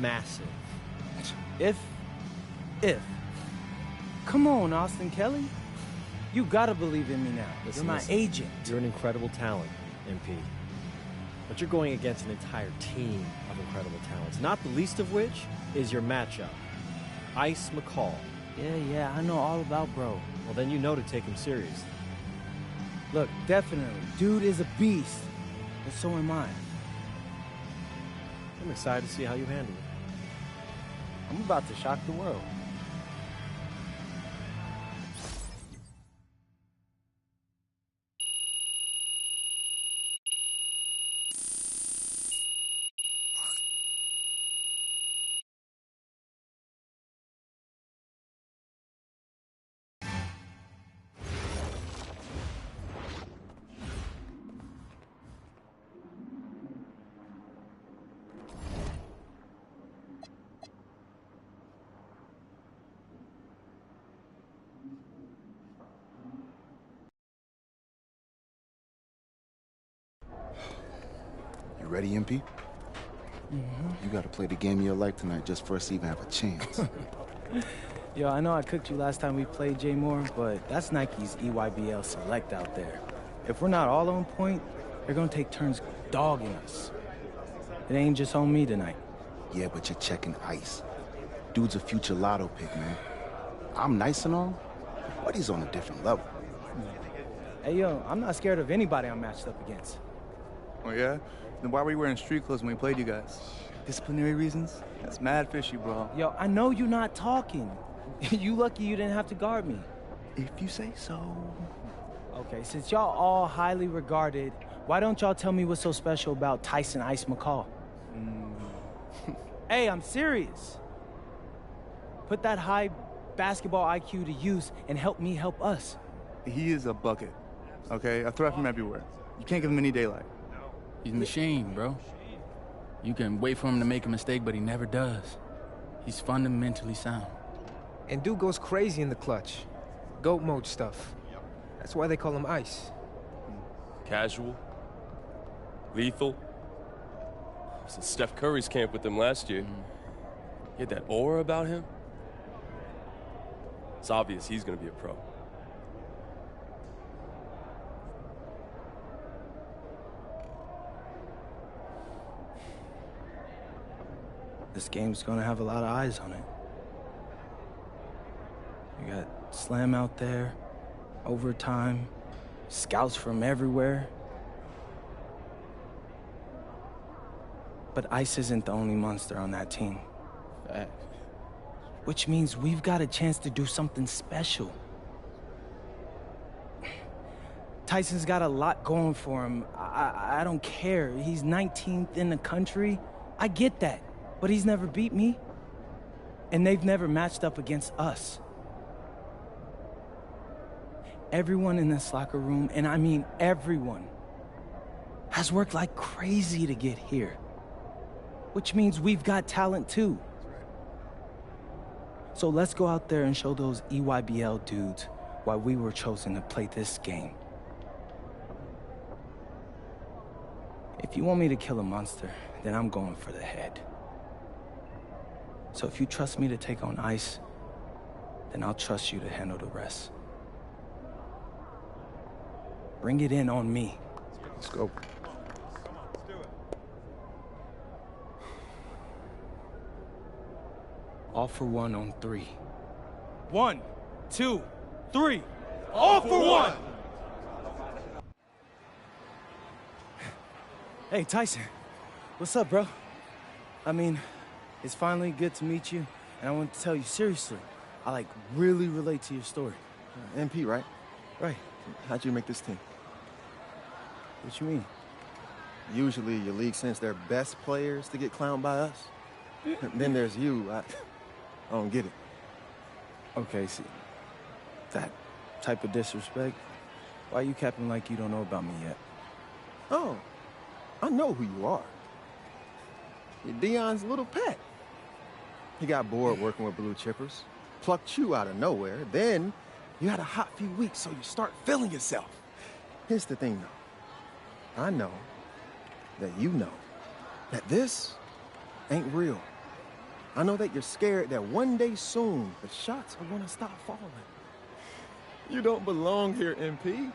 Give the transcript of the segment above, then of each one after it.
massive. If. Come on, Austin Kelly. You gotta believe in me now. Listen, You're my agent. You're an incredible talent, MP. But you're going against an entire team of incredible talents, not the least of which is your matchup, Ice McCall. Yeah, I know all about bro. Well, then you know to take him seriously. Look, definitely. Dude is a beast. And so am I. I'm excited to see how you handle it. I'm about to shock the world. You ready, MP? You gotta play the game of your life tonight just for us to even have a chance. Yo, I know I cooked you last time we played Jay Moore, but that's Nike's EYBL Select out there. If we're not all on point, they're gonna take turns dogging us. It ain't just on me tonight. Yeah, but you're checking Ice. Dude's a future lotto pick, man. I'm nice and all, but he's on a different level. Hey, yo, I'm not scared of anybody I'm matched up against. Oh, yeah? Then why were you wearing street clothes when we played you guys? Disciplinary reasons? That's mad fishy, bro. Yo, I know you're not talking. You lucky you didn't have to guard me. If you say so. Okay, since y'all all highly regarded, why don't y'all tell me what's so special about Tyson Ice McCall? Hey, I'm serious. Put that high basketball IQ to use and help me help us. He is a bucket, okay? A threat from everywhere. You can't give him any daylight. He's a machine, bro. You can wait for him to make a mistake, but he never does. He's fundamentally sound. And dude goes crazy in the clutch. GOAT mode stuff. That's why they call him Ice. Casual. Lethal. I was in Steph Curry's camp with him last year. He had that aura about him. It's obvious he's gonna be a pro. This game's gonna have a lot of eyes on it. You got Slam out there, overtime, scouts from everywhere. But Ice isn't the only monster on that team. Fact. Which means we've got a chance to do something special. Tyson's got a lot going for him. I don't care. He's 19th in the country. I get that. But he's never beat me. And they've never matched up against us. Everyone in this locker room, and I mean everyone, has worked like crazy to get here. Which means we've got talent too. So let's go out there and show those EYBL dudes why we were chosen to play this game. If you want me to kill a monster, then I'm going for the head. So if you trust me to take on Ice, then I'll trust you to handle the rest. Bring it in on me. Let's go. All for one on 3. 1, 2, 3. All for one! Hey, Tyson. What's up, bro? I mean, it's finally good to meet you, and I want to tell you seriously, I really relate to your story. MP, right? Right. How'd you make this team? What you mean? Usually your league sends their best players to get clowned by us. Then there's you. I don't get it. Okay, see, that type of disrespect, why you capping like you don't know about me yet? Oh, I know who you are. You're Dion's little pet. He got bored working with blue chippers, plucked you out of nowhere, then you had a hot few weeks, so you start feeling yourself. Here's the thing, though. I know that you know that this ain't real. I know that you're scared that one day soon the shots are going to stop falling. You don't belong here, MP.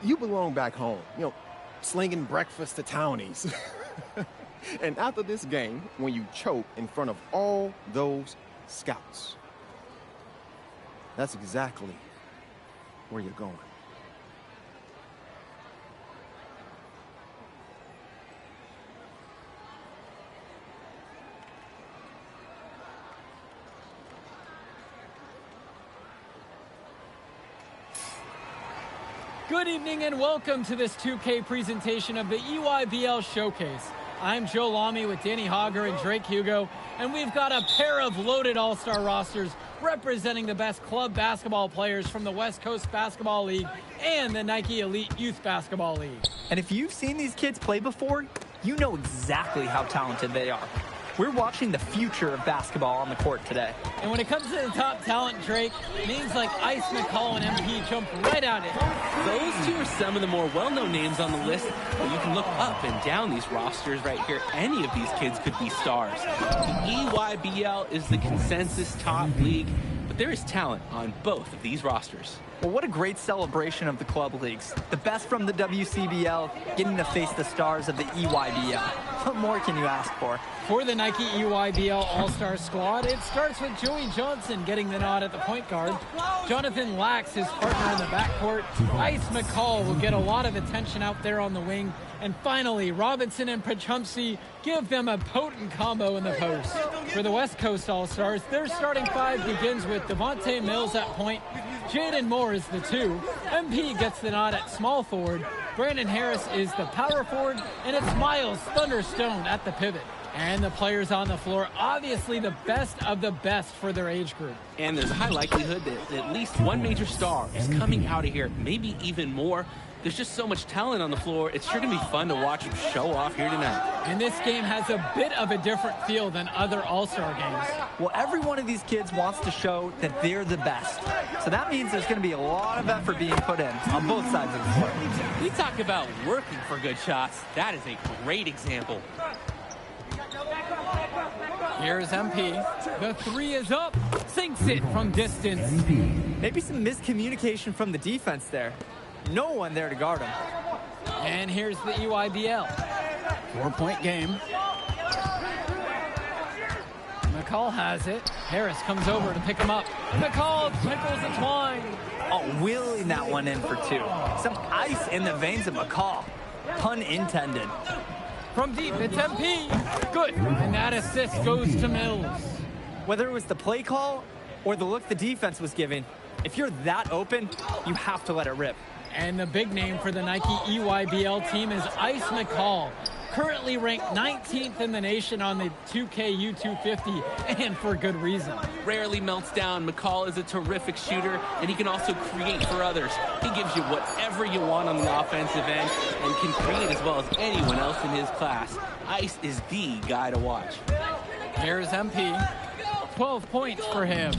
You belong back home, slinging breakfast to townies. And after this game, when you choke in front of all those scouts, that's exactly where you're going. Good evening and welcome to this 2K presentation of the EYBL Showcase. I'm Joe Lamy with Danny Hogger and Drake Hugo, and we've got a pair of loaded all-star rosters representing the best club basketball players from the West Coast Basketball League and the Nike Elite Youth Basketball League. And if you've seen these kids play before, you know exactly how talented they are. We're watching the future of basketball on the court today. And when it comes to the top talent, Drake, names like Ice McCall and MP jump right at it. Those two are some of the more well-known names on the list, but you can look up and down these rosters right here. Any of these kids could be stars. The EYBL is the consensus top league, but there is talent on both of these rosters. Well, what a great celebration of the club leagues. The best from the WCBL getting to face the stars of the EYBL. What more can you ask for? For the Nike EYBL All-Star squad, it starts with Joey Johnson getting the nod at the point guard. Jonathan Lax, his partner in the backcourt. Ice McCall will get a lot of attention out there on the wing. And finally, Robinson and Pachumsky give them a potent combo in the post. For the West Coast All-Stars, their starting five begins with Devontae Mills at point. Jaden Moore is the 2. MP gets the nod at small forward. Brandon Harris is the power forward. And it's Miles Thunderstone at the pivot. And the players on the floor, obviously the best of the best for their age group. And there's a high likelihood that at least one major star is coming out of here, maybe even more. There's just so much talent on the floor. It's sure to be fun to watch them show off here tonight. And this game has a bit of a different feel than other All-Star games. Well, every one of these kids wants to show that they're the best. So that means there's going to be a lot of effort being put in on both sides of the floor. We talk about working for good shots. That is a great example. Here's MP. The 3 is up. Sinks it from distance. Maybe some miscommunication from the defense there. No one there to guard him. And here's the EYBL. 4-point game. McCall has it. Harris comes over to pick him up. McCall tickles the twine. Oh, wheeling that one in for 2. Some ice in the veins of McCall. Pun intended. From deep, it's MP. Good. And that assist goes to Mills. Whether it was the play call or the look the defense was giving, if you're that open, you have to let it rip. And the big name for the Nike EYBL team is Ice McCall, currently ranked 19th in the nation on the 2K U250, and for good reason. Rarely melts down. McCall is a terrific shooter, and he can also create for others. He gives you whatever you want on the offensive end and can create as well as anyone else in his class. Ice is the guy to watch. Here's MP. 12 points for him.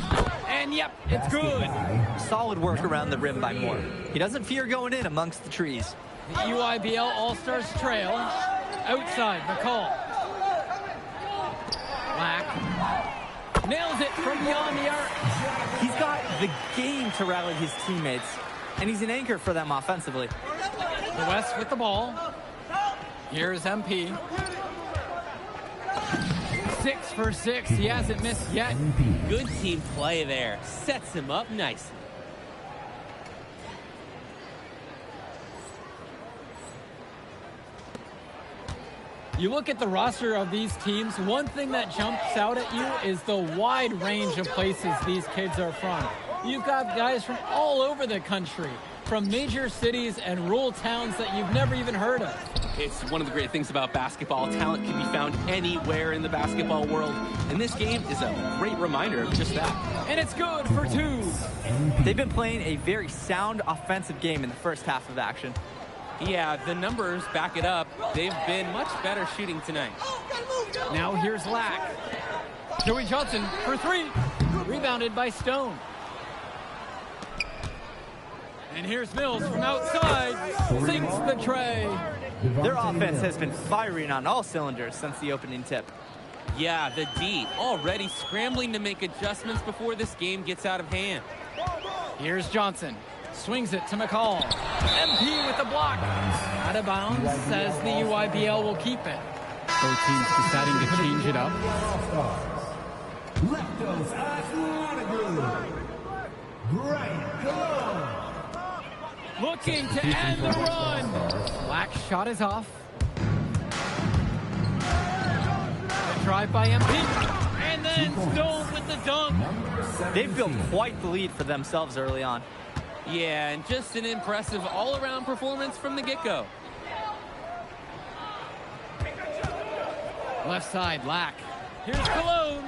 And yep, it's good. Solid work around the rim by Moore. He doesn't fear going in amongst the trees. The EYBL All-Stars trail. Outside, McCall. Black. Nails it from beyond the arc. He's got the game to rally his teammates, and he's an anchor for them offensively. The West with the ball. Here's MP. 6 for 6. He hasn't missed yet. Good team play there. Sets him up nicely. You look at the roster of these teams, one thing that jumps out at you is the wide range of places these kids are from. You've got guys from all over the country, from major cities and rural towns that you've never even heard of. It's one of the great things about basketball. Talent can be found anywhere in the basketball world, and this game is a great reminder of just that. And it's good for 2. They've been playing a very sound offensive game in the first half of action. Yeah, the numbers back it up. They've been much better shooting tonight. Now here's Lack. Joey Johnson for 3. Rebounded by Stone. And here's Mills from outside. Sinks the tray. Their offense has been firing on all cylinders since the opening tip. Yeah, the D already scrambling to make adjustments before this game gets out of hand. Here's Johnson. Swings it to McCall. MP with the block. Out of bounds, says the UIBL will keep it. Both teams deciding to change it up. Leftos Athletic Bright Cologne. Looking to end the run. Black shot is off. The drive by MP. And then Stone with the dunk. They've built quite the lead for themselves early on. Yeah, and just an impressive all-around performance from the get-go. Left side, Lack. Here's Cologne.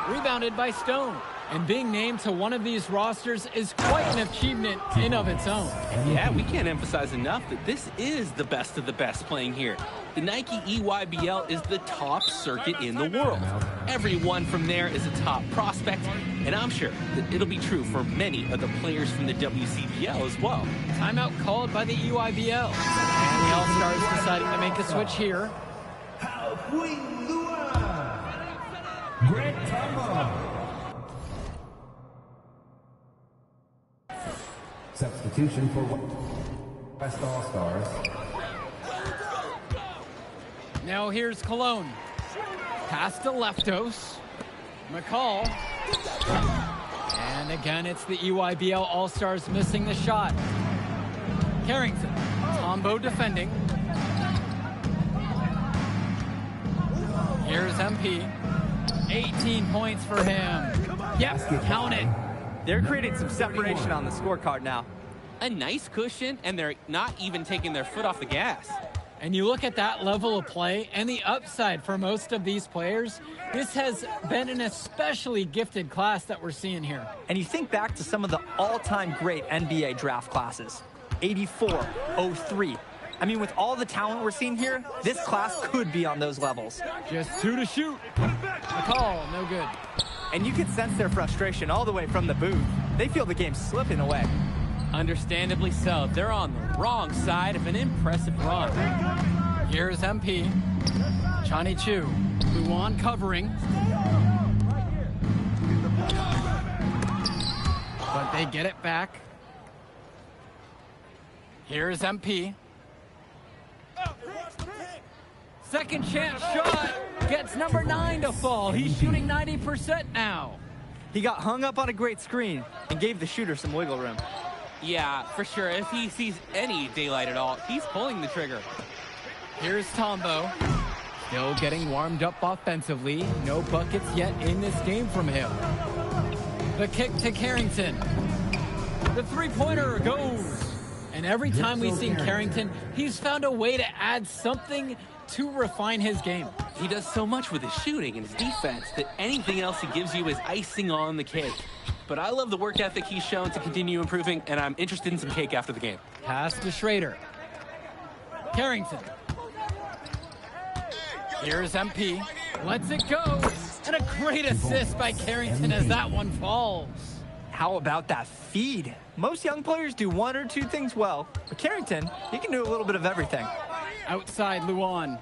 Rebounded by Stone. And being named to one of these rosters is quite an achievement in of its own. Yeah, we can't emphasize enough that this is the best of the best playing here. The Nike EYBL is the top circuit in the world. Everyone from there is a top prospect, and I'm sure that it'll be true for many of the players from the WCBL as well. Timeout called by the EYBL. And the All-Stars deciding to make a switch here. Greg Tombo. Substitution for West All-Stars. Now here's Cologne. Pass to Leftos. McCall. And again, it's the EYBL All-Stars missing the shot. Carrington. Tombo defending. Here's MP. 18 points for him. Yep, count it. They're creating some separation on the scorecard now. A nice cushion, and they're not even taking their foot off the gas. And you look at that level of play and the upside for most of these players, this has been an especially gifted class that we're seeing here. And you think back to some of the all-time great NBA draft classes. 84, 03. I mean, with all the talent we're seeing here, this class could be on those levels. Just 2 to shoot. McCall, no good. And you can sense their frustration all the way from the booth. They feel the game's slipping away. Understandably so. They're on the wrong side of an impressive run. Here's MP. Johnny Chu. Luan covering. But they get it back. Here's MP. Second chance shot. Gets number 9 to fall. He's shooting 90% now. He got hung up on a great screen and gave the shooter some wiggle room. Yeah, for sure. If he sees any daylight at all, he's pulling the trigger. Here's Tombo. Still getting warmed up offensively. No buckets yet in this game from him. The kick to Carrington. The three-pointer goes. And every time we've seen Carrington, he's found a way to add something to refine his game. He does so much with his shooting and his defense that anything else he gives you is icing on the cake. But I love the work ethic he's shown to continue improving, and I'm interested in some cake after the game. Pass to Schrader. Carrington. Here's MP. Lets it go. And a great assist by Carrington as that one falls. How about that feed? Most young players do one or two things well, but Carrington, he can do a little bit of everything. Outside Luan.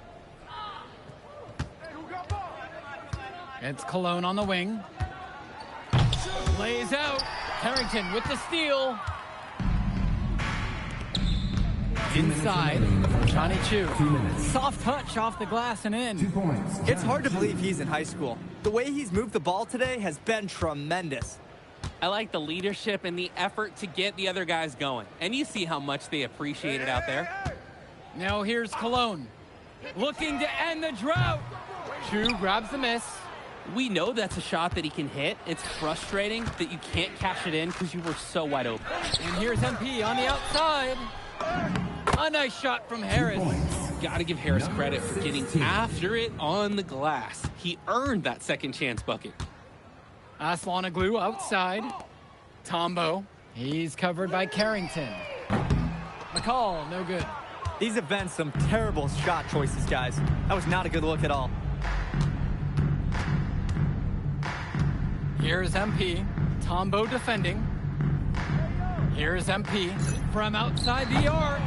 It's Cologne on the wing. Lays out. Carrington with the steal. Inside. Johnny Chu. Soft touch off the glass and in. 2 points. It's hard to believe he's in high school. The way he's moved the ball today has been tremendous. I like the leadership and the effort to get the other guys going. And you see how much they appreciate it out there. Now here's Cologne. Looking to end the drought. Chu grabs the miss. We know that's a shot that he can hit. It's frustrating that you can't cash it in because you were so wide open. And here's MP on the outside. A nice shot from Harris. Got to give Harris credit for getting after it on the glass. He earned that second chance bucket. Aslanoglu outside. Tombo. He's covered by Carrington. McCall, no good. These have been some terrible shot choices, guys. That was not a good look at all. Here's MP. Tombo defending. Here's MP from outside the arc.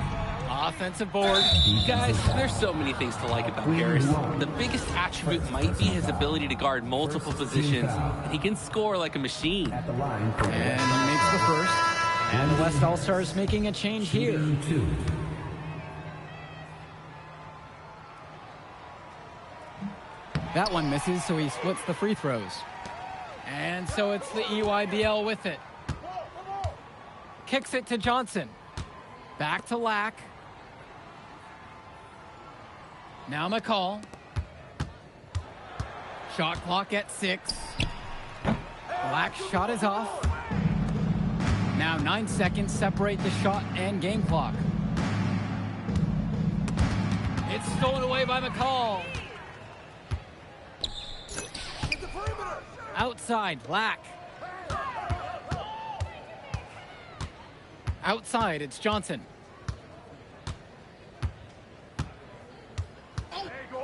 Offensive board. Guys, there's so many things to like about Harris. The biggest attribute might be his ability to guard multiple positions, and he can score like a machine. And he makes the first. And the West All-Stars making a change here. That one misses, so he splits the free throws. And so it's the EYBL with it. Kicks it to Johnson. Back to Lack. Now McCall. Shot clock at 6. Lack's shot is off. Now 9 seconds separate the shot and game clock. It's stolen away by McCall. Outside, Lack. Outside, it's Johnson.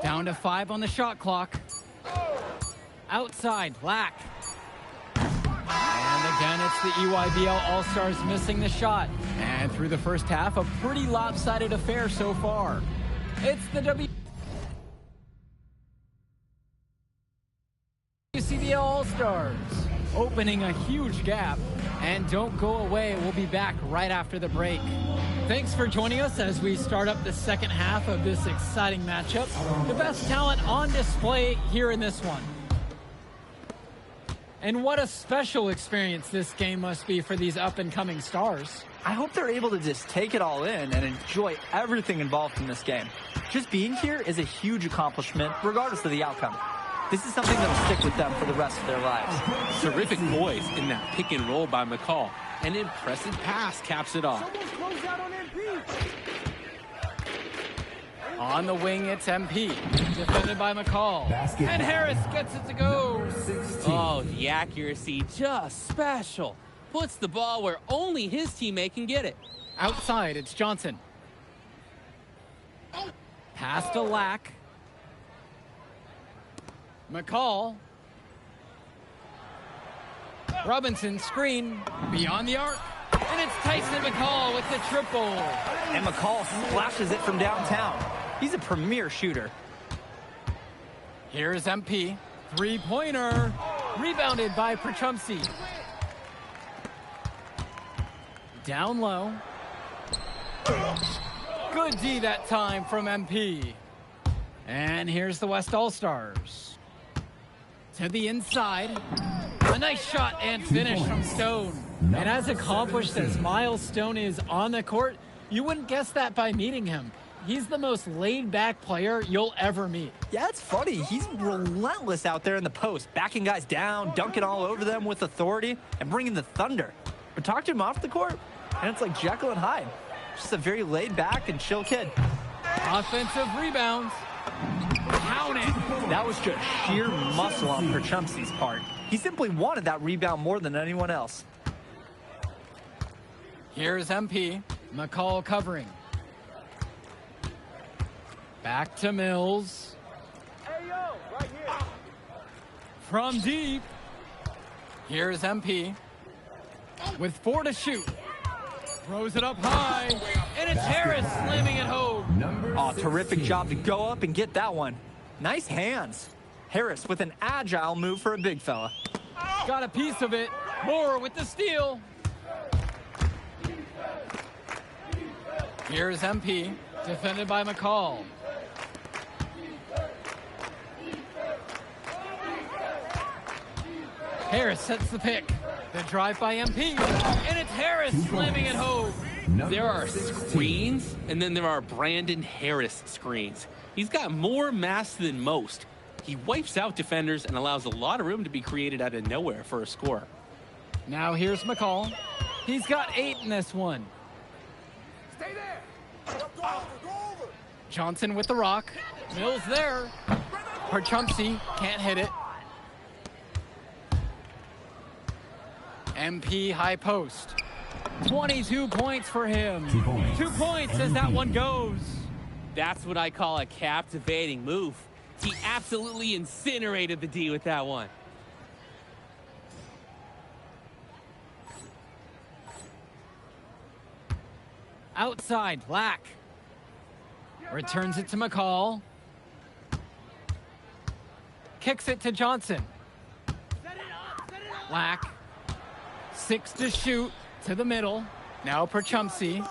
Down to 5 on the shot clock. Outside, Lack. And again, it's the EYBL All-Stars missing the shot. And through the first half, a pretty lopsided affair so far. It's the WCBL All-Stars opening a huge gap. And don't go away. We'll be back right after the break. Thanks for joining us as we start up the second half of this exciting matchup. The best talent on display here in this one. And what a special experience this game must be for these up-and-coming stars. I hope they're able to just take it all in and enjoy everything involved in this game. Just being here is a huge accomplishment, regardless of the outcome. This is something that'll stick with them for the rest of their lives. Terrific poise in that pick and roll by McCall. An impressive pass caps it off. On the wing, it's MP. Defended by McCall. And Harris gets it to go. Oh, the accuracy, just special. Puts the ball where only his teammate can get it. Outside, it's Johnson. Pass to Lack. McCall. Robinson screen beyond the arc. And it's Tyson McCall with the triple. And McCall splashes it from downtown. He's a premier shooter. Here's MP. Three-pointer. Rebounded by Perchumsey. Down low. Good D that time from MP. And here's the West All-Stars. To the inside. A nice shot and finish from Stone. And as accomplished as Miles Stone is on the court, you wouldn't guess that by meeting him. He's the most laid-back player you'll ever meet. Yeah, it's funny. He's relentless out there in the post, backing guys down, dunking all over them with authority, and bringing the thunder. But talk to him off the court, and it's like Jekyll and Hyde. Just a very laid-back and chill kid. Offensive rebounds. Count it. That was just sheer muscle on Perchumsey's part. He simply wanted that rebound more than anyone else. Here's MP. McCall covering. Back to Mills. From deep. Here's MP. With 4 to shoot. Throws it up high. And it's Harris slamming it home. Oh, terrific job to go up and get that one. Nice hands. Harris with an agile move for a big fella. Got a piece of it. Moore with the steal. Here's MP. Defended by McCall. Harris sets the pick. The drive by MP. And it's Harris slamming it home. There are screens, and then there are Brandon Harris screens. He's got more mass than most. He wipes out defenders and allows a lot of room to be created out of nowhere for a score. Now here's McCall. He's got 8 in this one. Stay there. Johnson with the rock. Mills there. Perchumsey can't hit it. MP high post. 22 points for him. 2 points as that one goes. That's what I call a captivating move. He absolutely incinerated the D with that one. Outside, Lack. Returns it to McCall. Kicks it to Johnson. Lack. 6 to shoot to the middle. Now Perchumsey.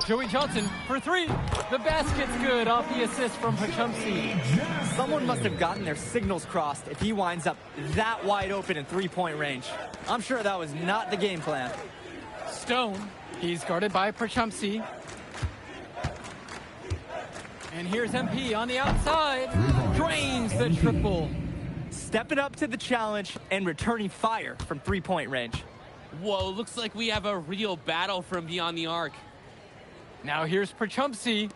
Joey Johnson for 3. The basket's good off the assist from Perchumsey. Someone must have gotten their signals crossed if he winds up that wide open in three-point range. I'm sure that was not the game plan. Stone. He's guarded by Perchumsey. And here's MP on the outside. Drains the triple. Stepping up to the challenge and returning fire from three-point range. Whoa, looks like we have a real battle from beyond the arc. Now here's Perchumsey.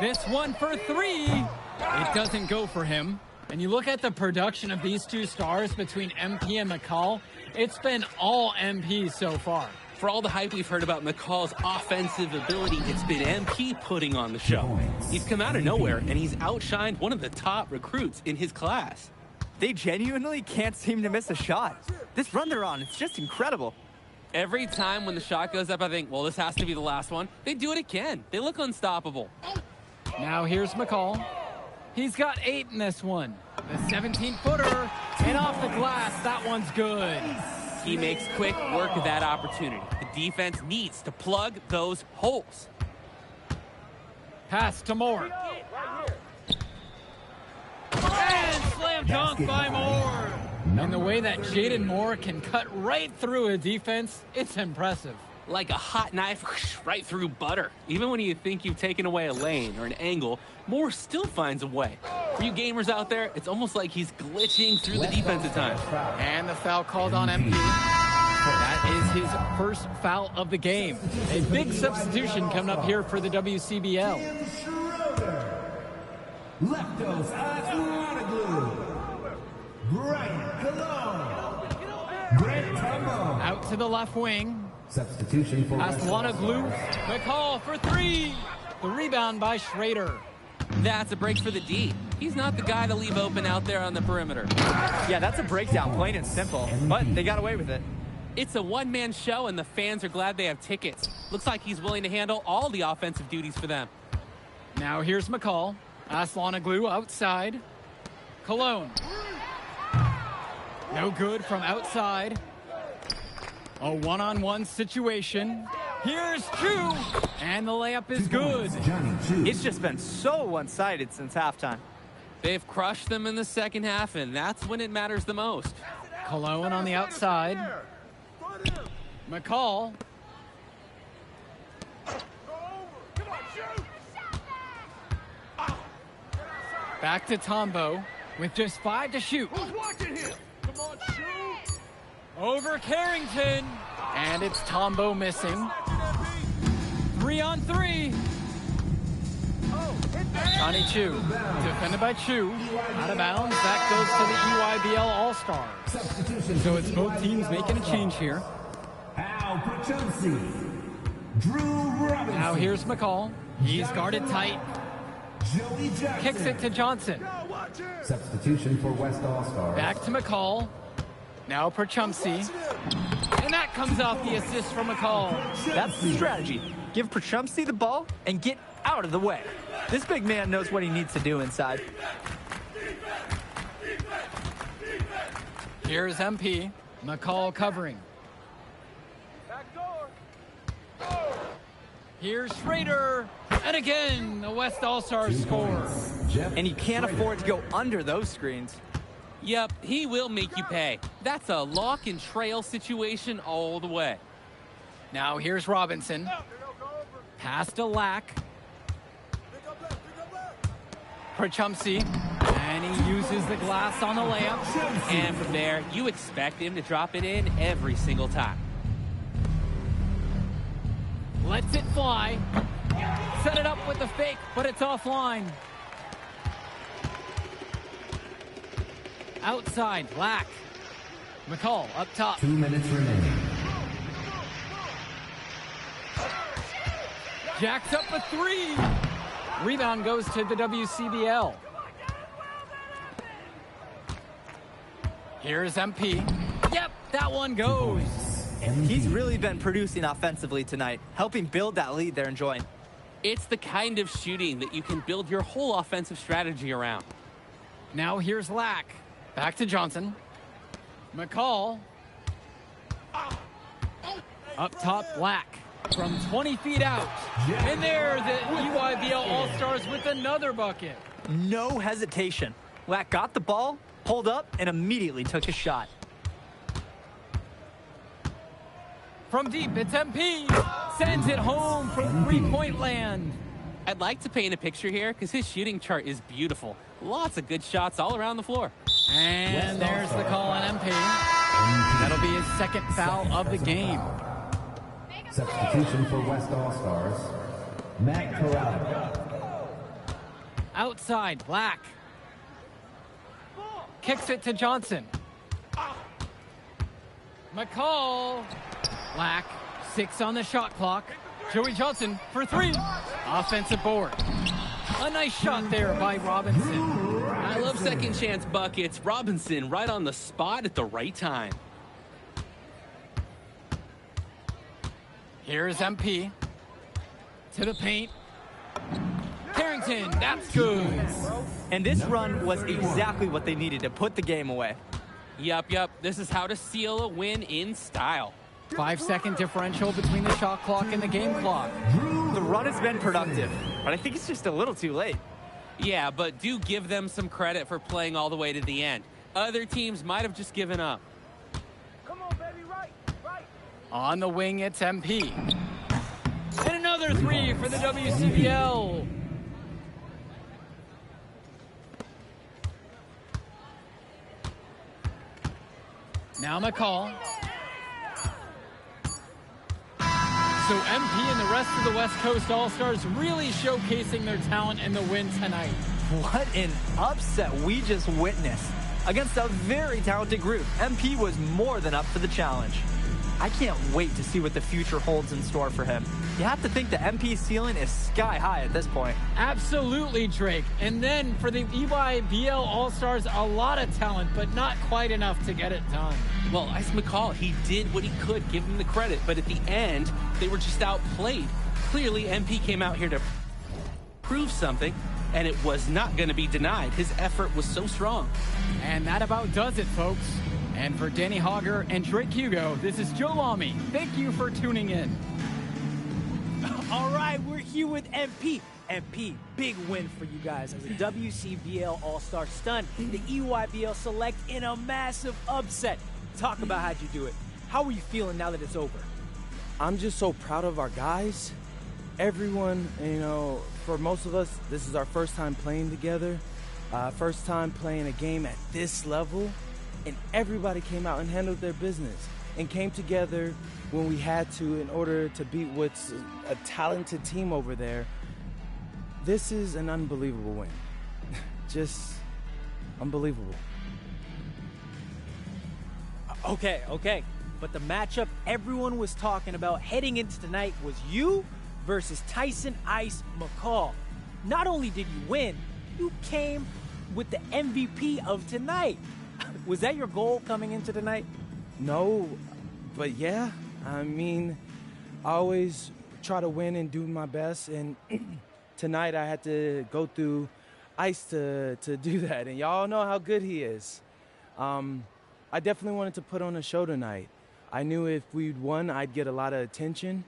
This one for 3. It doesn't go for him. And you look at the production of these two stars between MP and McCall, it's been all MP so far. For all the hype we've heard about McCall's offensive ability, it's been MP putting on the show. He's come out of nowhere, and he's outshined one of the top recruits in his class. They genuinely can't seem to miss a shot. This run they're on, it's just incredible. Every time when the shot goes up, I think, well, this has to be the last one. They do it again. They look unstoppable. Now here's McCall. He's got 8 in this one. The 17-footer, and off the glass, that one's good. He makes quick work of that opportunity. The defense needs to plug those holes. Pass to Moore. And slam dunk by Moore. And the way that Jaden Moore can cut right through a defense, it's impressive. Like a hot knife right through butter. Even when you think you've taken away a lane or an angle, Moore still finds a way. For you gamers out there, it's almost like he's glitching through the defense at times. And the foul called on MP. That is his first foul of the game. A big substitution coming up here for the WCBL. Leptos Atlanaglu. Brian Cologne. Grant Tumbo. Out to the left wing. Substitution for Aslanoglu. McCall for 3. The rebound by Schrader. That's a break for the D. He's not the guy to leave open out there on the perimeter. Yeah, that's a breakdown, plain and simple. But they got away with it. It's a one-man show, and the fans are glad they have tickets. Looks like he's willing to handle all the offensive duties for them. Now here's McCall. Aslanoglu outside. Cologne. No good from outside. A one-on-one situation. Here's Chu. And the layup is good. It's just been so one-sided since halftime. They've crushed them in the second half, and that's when it matters the most. Cologne on the outside. McCall. Back to Tombo with just 5 to shoot. Over Carrington. And it's Tombo missing. 3 on 3. Johnny Chu. Defended by Chu. Out of bounds. That goes to the EYBL All-Stars. So it's both teams making a change here. Al Perchumsey. Drew Robinson. Now here's McCall. He's guarded tight. Joey Jackson. Kicks it to Johnson. Substitution for West All-Stars. Back to McCall. Now Perchumsey. And that comes off the assist from McCall. That's the strategy. Give Perchumsey the ball and get out of the way. This big man knows what he needs to do inside. Here's MP. McCall covering. Here's Schrader. And again, the West All-Stars score. And you can't afford to go under those screens. Yep, he will make you pay. That's a lock and trail situation all the way. Now here's Robinson. Pass to Lack. Perchumsey. And he uses the glass on the layup. And from there, you expect him to drop it in every single time. Lets it fly. Set it up with the fake, but it's offline. Outside, Lack. McCall up top. 2 minutes remaining. Jacks up a 3. Rebound goes to the WCBL. Here's MP. Yep, that one goes. He's really been producing offensively tonight, helping build that lead they're enjoying. It's the kind of shooting that you can build your whole offensive strategy around. Now here's Lack. Back to Johnson. McCall. Up top, Lack. From 20 feet out. And there, the EYBL All-Stars with another bucket. No hesitation. Lack got the ball, pulled up, and immediately took a shot. From deep, it's MP. Sends it home from three-point land. I'd like to paint a picture here because his shooting chart is beautiful. Lots of good shots all around the floor. And there's the call on MP. That'll be his second foul of the game. Substitution for West All-Stars, Matt Corral. Outside, Black. Kicks it to Johnson. McCall. Black, 6 on the shot clock. Joey Johnson for 3. Offensive board. A nice shot there by Robinson. I love second chance buckets. Robinson right on the spot at the right time. Here's MP. To the paint. Carrington, that's good. And this run was exactly what they needed to put the game away. Yup. This is how to seal a win in style. 5-second differential between the shot clock and the game clock. The run has been productive, but I think it's just a little too late. Yeah, but do give them some credit for playing all the way to the end. Other teams might have just given up. Come on, baby, right. On the wing, it's MP. And another 3 for the WCBL. Now McCall. So MP and the rest of the West Coast All-Stars really showcasing their talent in the win tonight. What an upset we just witnessed. Against a very talented group, MP was more than up for the challenge. I can't wait to see what the future holds in store for him. You have to think the MP ceiling is sky high at this point. Absolutely, Drake. And then for the EYBL All-Stars, a lot of talent, but not quite enough to get it done. Well, Ice McCall, he did what he could, give him the credit, but at the end, they were just outplayed. Clearly, MP came out here to prove something, and it was not going to be denied. His effort was so strong. And that about does it, folks. And for Danny Hogger and Drake Hugo, this is Joe Lamy. Thank you for tuning in. All right, we're here with MP. MP, big win for you guys as a WCBL All-Star stunned the EYBL Select in a massive upset. Talk about how'd you do it. How are you feeling now that it's over? I'm just so proud of our guys. Everyone, for most of us, this is our first time playing together. First time playing a game at this level. And everybody came out and handled their business and came together when we had to in order to beat what's a talented team over there. This is an unbelievable win. Just unbelievable. Okay. But the matchup everyone was talking about heading into tonight was you versus Tyson Ice McCall. Not only did you win, you came with the MVP of tonight. Was that your goal coming into tonight? No, but yeah. I mean, I always try to win and do my best, and tonight I had to go through Ice to do that, and y'all know how good he is. I definitely wanted to put on a show tonight. I knew if we'd won, I'd get a lot of attention.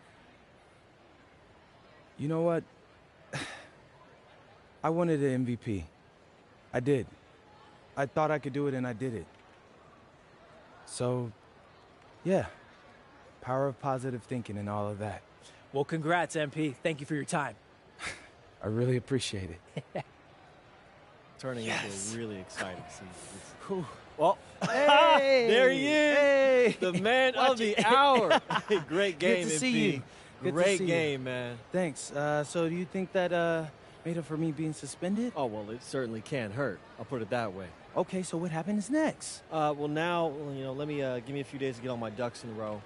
You know what? I wanted an MVP. I did. I thought I could do it, and I did it. So, yeah, power of positive thinking and all of that. Well, congrats, MP. Thank you for your time. I really appreciate it. Turning into a really exciting season. Well, hey, there he is, hey, the man of the hour. Great game, Good to MP. see you. Good Great to see game, you. man. Thanks. So do you think that made up for me being suspended? Oh, well, it certainly can't hurt. I'll put it that way. Okay, so what happens next? Well, now, let me give me a few days to get all my ducks in a row.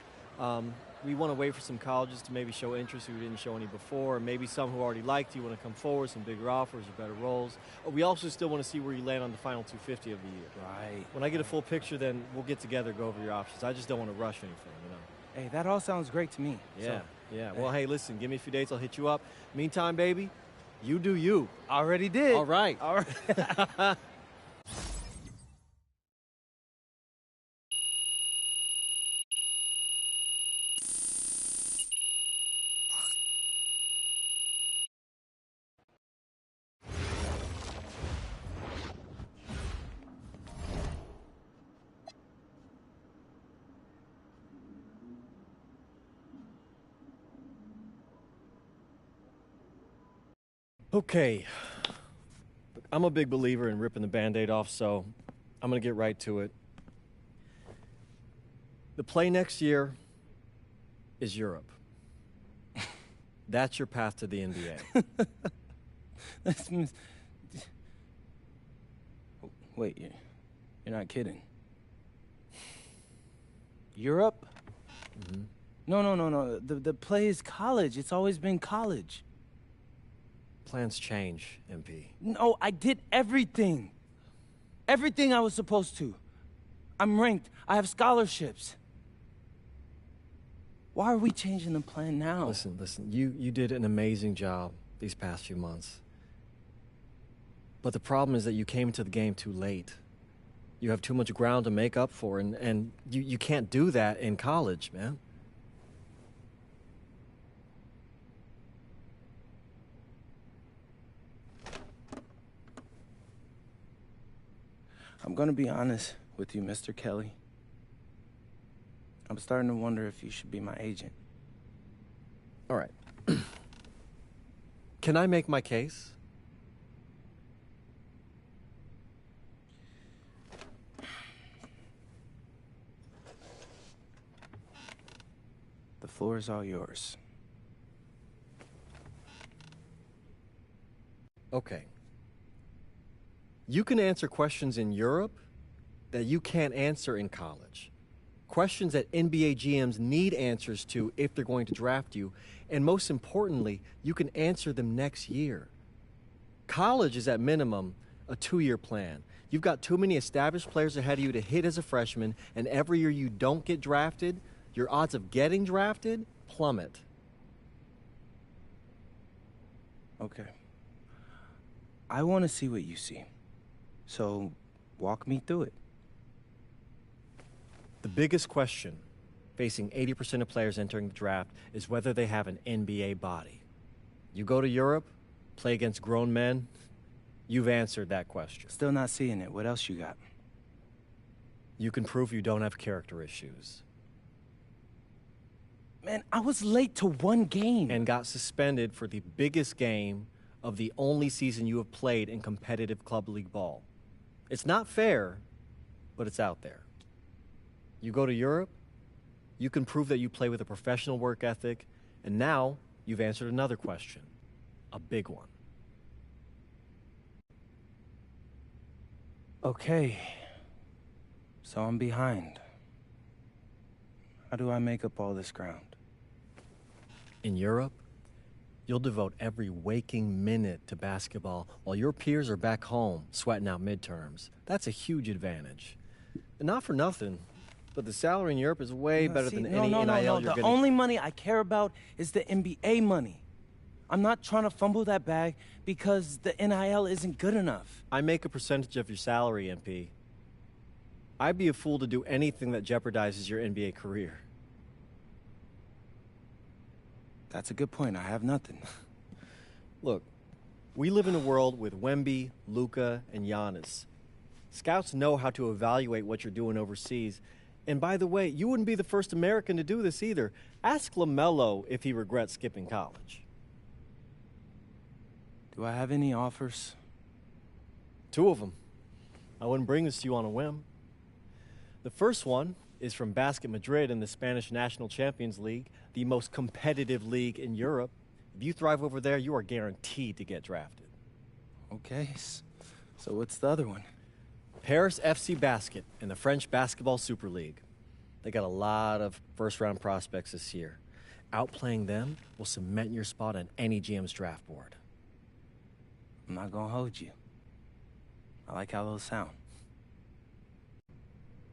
We want to wait for some colleges to maybe show interest who didn't show any before, maybe some who already liked you want to come forward, some bigger offers or better roles. We also still want to see where you land on the final 250 of the year. Right. When I get a full picture, then we'll get together, go over your options. I just don't want to rush anything, Hey, that all sounds great to me. Yeah, yeah. Well, hey, listen, give me a few days, I'll hit you up. Meantime, baby, you do you. Already did. All right. All right. Okay. Look, I'm a big believer in ripping the Band-Aid off, so I'm going to get right to it. The play next year is Europe. That's your path to the NBA. Wait, you're not kidding. Europe? Mm-hmm. No. The play is college. It's always been college. Plans change, MP. No, I did everything. Everything I was supposed to. I'm ranked. I have scholarships. Why are we changing the plan now? Listen. You did an amazing job these past few months. But the problem is that you came into the game too late. You have too much ground to make up for, and you can't do that in college, man. I'm gonna be honest with you, Mr. Kelly. I'm starting to wonder if you should be my agent. All right. Can I make my case? The floor is all yours. Okay. You can answer questions in Europe that you can't answer in college. Questions that NBA GMs need answers to if they're going to draft you. And most importantly, you can answer them next year. College is at minimum a 2-year plan. You've got too many established players ahead of you to hit as a freshman, and every year you don't get drafted, your odds of getting drafted plummet. Okay. I want to see what you see. So, walk me through it. The biggest question facing 80% of players entering the draft is whether they have an NBA body. You go to Europe, play against grown men, you've answered that question. Still not seeing it. What else you got? You can prove you don't have character issues. Man, I was late to one game. And got suspended for the biggest game of the only season you have played in competitive club league ball. It's not fair, but it's out there. You go to Europe, you can prove that you play with a professional work ethic, and now you've answered another question, a big one. Okay, so I'm behind. How do I make up all this ground? In Europe, you'll devote every waking minute to basketball while your peers are back home sweating out midterms. That's a huge advantage. And not for nothing, but the salary in Europe is way better than any NIL you're The getting. only money I care about is the NBA money. I'm not trying to fumble that bag because the NIL isn't good enough. I make a percentage of your salary, MP. I'd be a fool to do anything that jeopardizes your NBA career. That's a good point. I have nothing. Look, we live in a world with Wemby, Luka, and Giannis. Scouts know how to evaluate what you're doing overseas. And by the way, you wouldn't be the first American to do this either. Ask LaMelo if he regrets skipping college. Do I have any offers? 2 of them. I wouldn't bring this to you on a whim. The first one is from Basket Madrid in the Spanish National Champions League, the most competitive league in Europe. If you thrive over there, you are guaranteed to get drafted. Okay, so what's the other one? Paris FC Basket in the French Basketball Super League. They got a lot of first-round prospects this year. Outplaying them will cement your spot on any GM's draft board. I'm not gonna hold you. I like how those sound.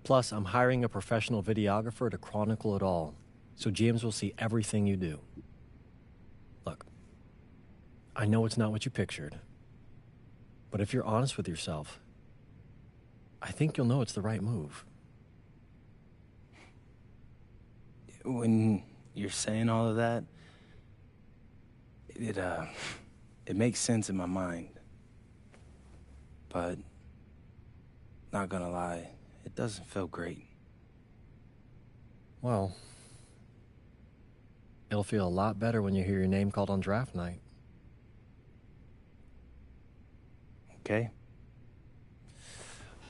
Plus, I'm hiring a professional videographer to chronicle it all. so GMs will see everything you do. Look, I know it's not what you pictured, but if you're honest with yourself, I think you'll know it's the right move. When you're saying all of that, it makes sense in my mind. But, not gonna lie, it doesn't feel great. Well, it'll feel a lot better when you hear your name called on draft night. Okay.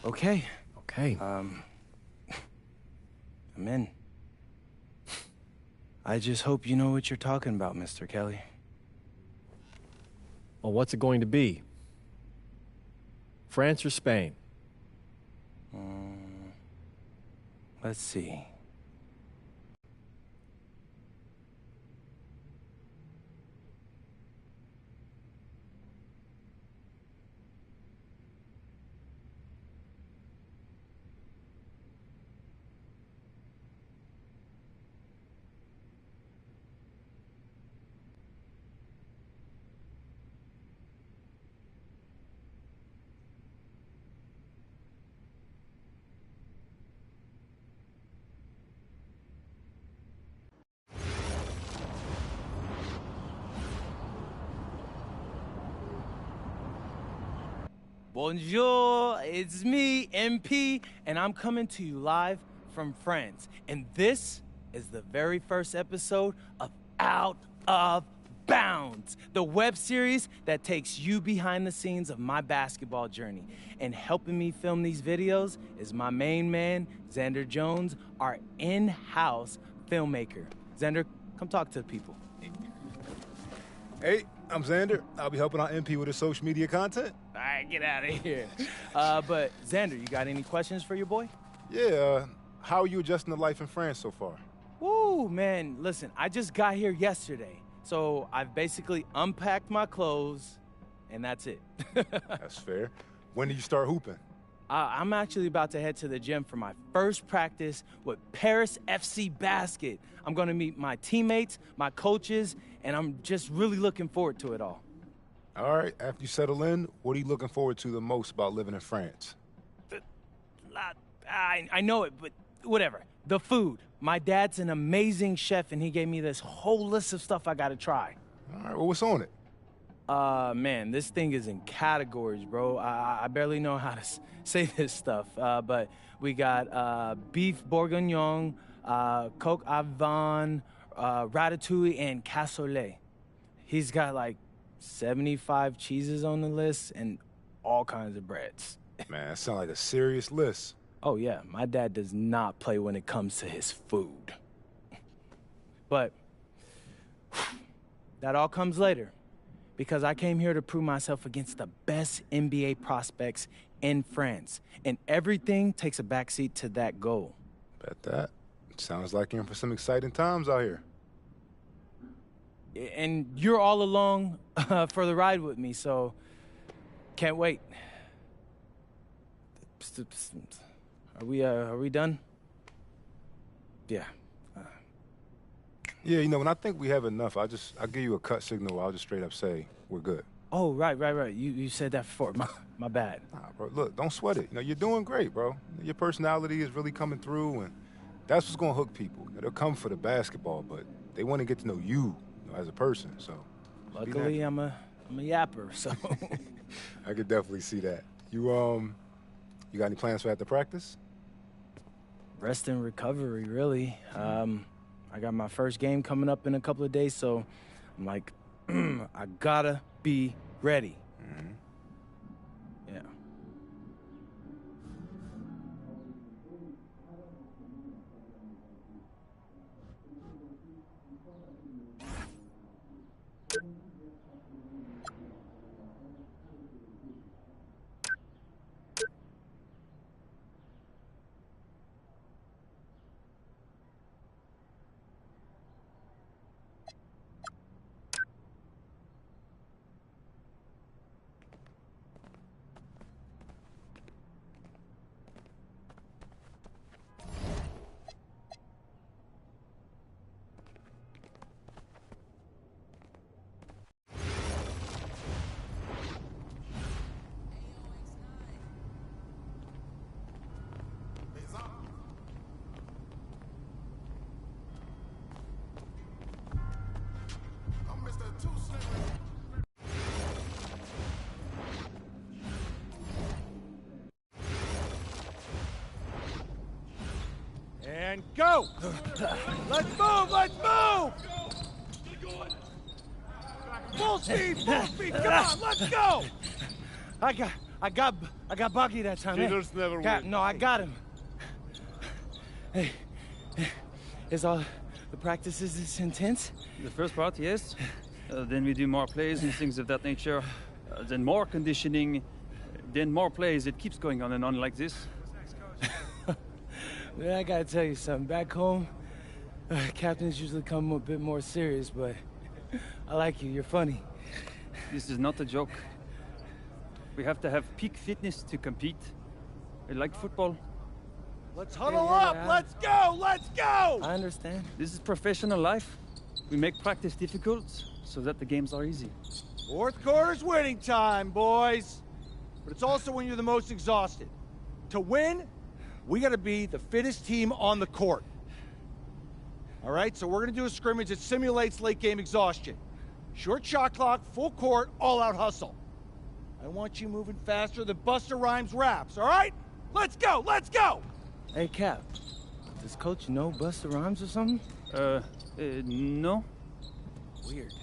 Okay. Okay. I'm in. I just hope you know what you're talking about, Mr. Kelly. Well, what's it going to be? France or Spain? Let's see. Bonjour, it's me, MP, and I'm coming to you live from France. And this is the very first episode of Out of Bounds, the web series that takes you behind the scenes of my basketball journey. And helping me film these videos is my main man, Xander Jones, our in-house filmmaker. Xander, come talk to the people. Hey, I'm Xander. I'll be helping out MP with his social media content. All right, get out of here. But Xander, you got any questions for your boy? Yeah, how are you adjusting to life in France so far? Woo, man, listen, I just got here yesterday, so I've basically unpacked my clothes, and that's it. That's fair. When do you start hooping? I'm actually about to head to the gym for my first practice with Paris FC Basket. I'm gonna meet my teammates, my coaches, and I'm just really looking forward to it all. All right, after you settle in, what are you looking forward to the most about living in France? I know it, but whatever. The food. My dad's an amazing chef, and he gave me this whole list of stuff I gotta try. All right, well, what's on it? Man, this thing is in categories, bro. I barely know how to say this stuff. But we got beef bourguignon, coq au vin, ratatouille, and cassoulet. He's got like 75 cheeses on the list and all kinds of breads. Man, that sounds like a serious list. Oh, yeah. My dad does not play when it comes to his food. But that all comes later, because I came here to prove myself against the best NBA prospects in France, and everything takes a backseat to that goal. Bet that. Sounds like you're in for some exciting times out here. And you're all along for the ride with me, so can't wait. Are we done? Yeah. Yeah, you know, when I think we have enough, I'll give you a cut signal. I'll just straight up say we're good. Oh, right. You said that before. My bad. Nah, bro, look, don't sweat it. You know, you're doing great, bro. Your personality is really coming through, and that's what's gonna hook people. They'll come for the basketball, but they want to get to know you, as a person. So, luckily, I'm a yapper, so. I could definitely see that. You got any plans for after practice? Rest and recovery, really. I got my first game coming up in a couple of days, so I'm like, I gotta be ready. Mm-hmm. Yeah. and go! Let's move, let's move! Full speed, come on, let's go! I got Bucky that time. Cheaters never win. No, I got him. Hey, is all the practices this intense? The first part, yes. Then we do more plays and things of that nature. Then more conditioning. Then more plays. It keeps going on and on like this. Man, I gotta tell you something. Back home, captains usually come a bit more serious, but I like you. You're funny. This is not a joke. We have to have peak fitness to compete. Like football. Let's huddle up, let's go, let's go! I understand. This is professional life. We make practice difficult so that the games are easy. Fourth quarter's winning time, boys. But it's also when you're the most exhausted. To win, we gotta be the fittest team on the court. All right, so we're gonna do a scrimmage that simulates late game exhaustion. Short shot clock, full court, all out hustle. I want you moving faster than Busta Rhymes raps, all right? Let's go, let's go! Hey, Cap, does Coach know Busta Rhymes or something? No. Weird.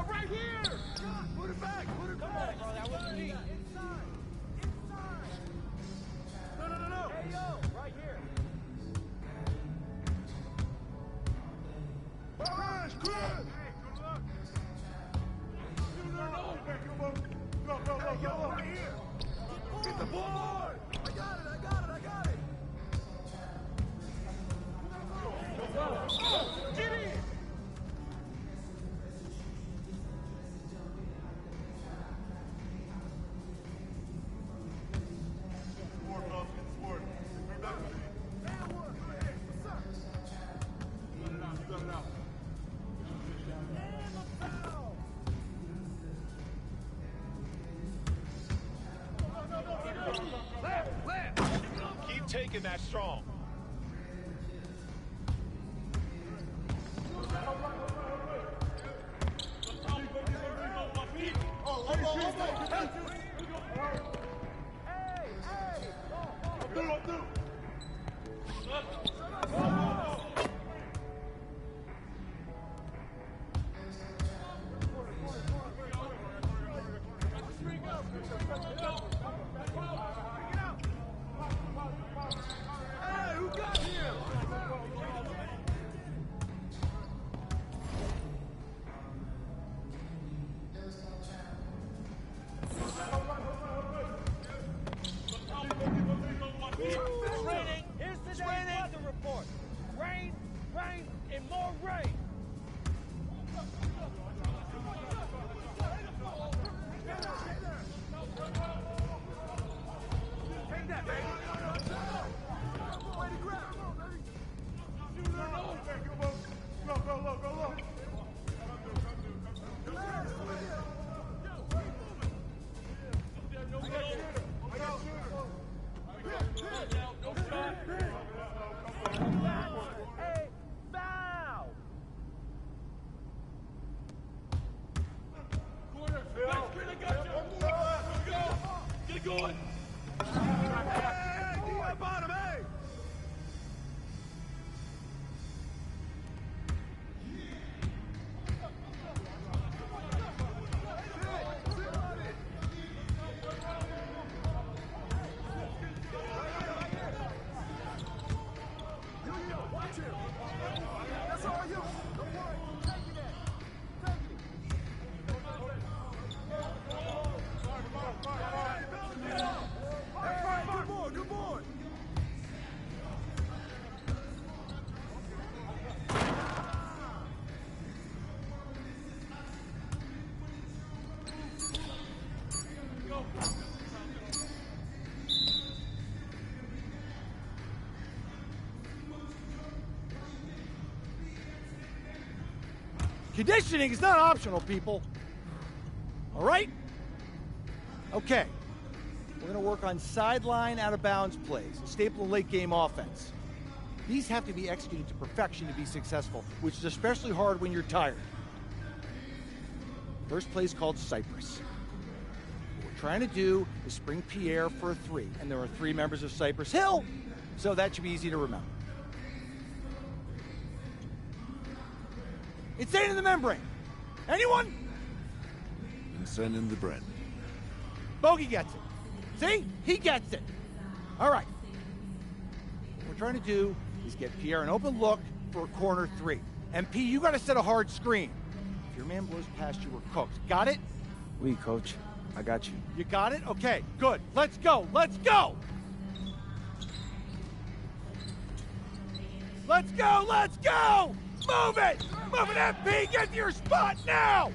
Right here! Put it back, put it back! Inside! No! Hey, yo! Right here! Crash! Go! Right here! Get the ball! I got it! Get in! Keep taking that strong. Conditioning is not optional, people. All right? Okay. We're going to work on sideline out-of-bounds plays, a staple of late-game offense. These have to be executed to perfection to be successful, which is especially hard when you're tired. First play is called Cypress. What we're trying to do is spring Pierre for a 3, and there are 3 members of Cypress Hill, so that should be easy to remember. Insane in the membrane. Anyone? Insane in the brain. Bogey gets it. See? He gets it. All right. What we're trying to do is get Pierre an open look for a corner 3. MP, you got to set a hard screen. If your man blows past you, we're cooked. Got it? Oui, coach. I got you. You got it? Okay, good. Let's go. Let's go. Let's go. Let's go. Move it. Move it, MP. Get to your spot now.